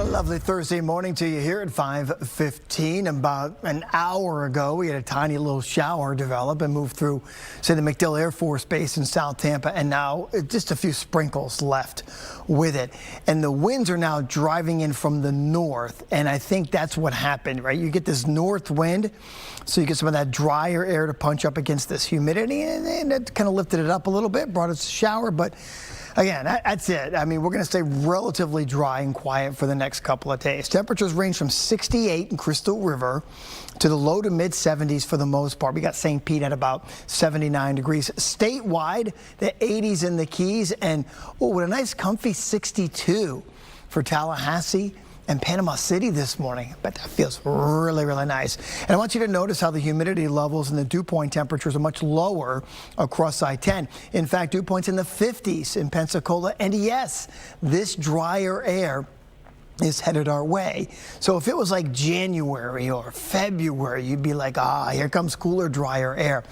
A lovely Thursday morning to you here at 5:15. About an hour ago, we had a tiny little shower develop and move through, say, the MacDill Air Force Base in South Tampa, and now just a few sprinkles left with it. And the winds are now driving in from the north, and I think that's what happened, right? You get this north wind, so you get some of that drier air to punch up against this humidity, and it kind of lifted it up a little bit, brought us a shower, but again, that's it. I mean, we're going to stay relatively dry and quiet for the next couple of days. Temperatures range from 68 in Crystal River to the low to mid 70s for the most part. We got St. Pete at about 79 degrees. Statewide, the 80s in the Keys, and with a nice comfy 62 for Tallahassee and Panama City this morning. But that feels really, really nice. And I want you to notice how the humidity levels and the dew point temperatures are much lower across I-10. In fact, dew points in the 50s in Pensacola. And yes, this drier air is headed our way. So if it was like January or February, you'd be like, here comes cooler, drier air.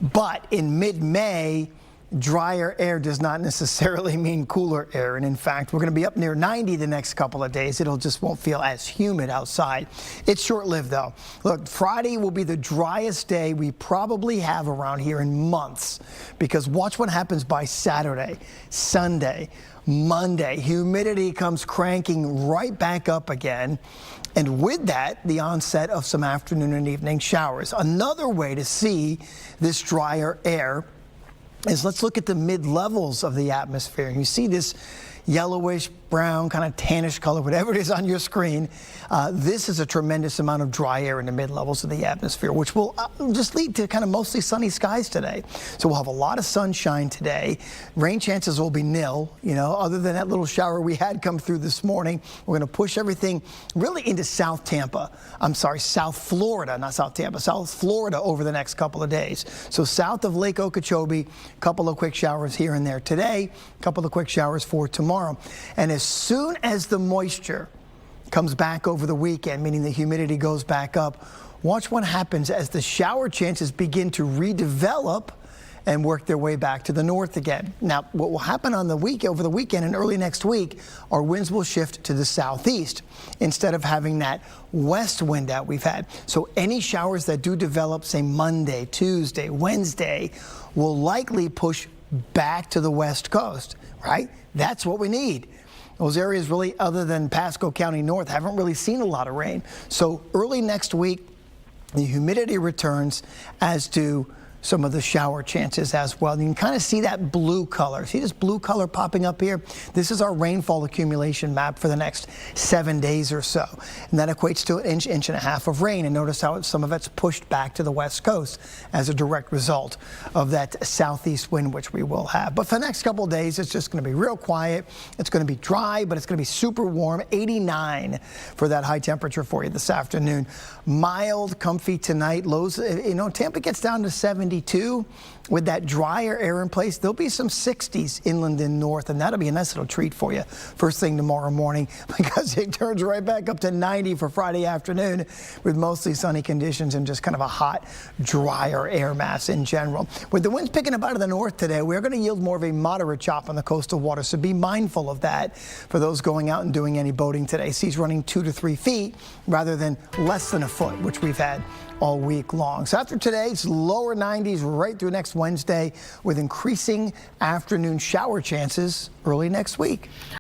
But in mid-May, drier air does not necessarily mean cooler air. And in fact, we're going to be up near 90 the next couple of days. It'll just won't feel as humid outside. It's short-lived, though. Look, Friday will be the driest day we probably have around here in months, because watch what happens by Saturday, Sunday, Monday. Humidity comes cranking right back up again. And with that, the onset of some afternoon and evening showers. Another way to see this drier air is let's look at the mid-levels of the atmosphere. You see this yellowish, brown, kind of tannish color, whatever it is on your screen. This is a tremendous amount of dry air in the mid-levels of the atmosphere, which will just lead to kind of mostly sunny skies today. So we'll have a lot of sunshine today. Rain chances will be nil, other than that little shower we had come through this morning. We're going to push everything really into South Florida, not South Tampa, South Florida over the next couple of days. So south of Lake Okeechobee, a couple of quick showers here and there today, a couple of quick showers for tomorrow. And as soon as the moisture comes back over the weekend, meaning the humidity goes back up, watch what happens as the shower chances begin to redevelop and work their way back to the north again. Now, what will happen on the over the weekend and early next week, our winds will shift to the southeast instead of having that west wind that we've had. So any showers that do develop, say Monday, Tuesday, Wednesday, will likely push back to the west coast, right? That's what we need. Those areas really, other than Pasco County North, haven't really seen a lot of rain. So early next week, the humidity returns, as do some of the shower chances as well. You can kind of see that blue color. See this blue color popping up here? This is our rainfall accumulation map for the next 7 days or so. And that equates to an inch and a half of rain. And notice how some of it's pushed back to the west coast as a direct result of that southeast wind, which we will have. But for the next couple of days, it's just going to be real quiet. It's going to be dry, but it's going to be super warm. 89 for that high temperature for you this afternoon. Mild, comfy tonight. Lows, Tampa gets down to 72 with that drier air in place. There'll be some 60s inland and north, and that'll be a nice little treat for you first thing tomorrow morning, because it turns right back up to 90 for Friday afternoon with mostly sunny conditions and just kind of a hot, drier air mass in general. With the winds picking up out of the north today, we're going to yield more of a moderate chop on the coastal water, so be mindful of that for those going out and doing any boating today. Seas running 2 to 3 feet rather than less than a foot, which we've had all week long. So after today, it's lower 90s right through next Wednesday with increasing afternoon shower chances early next week.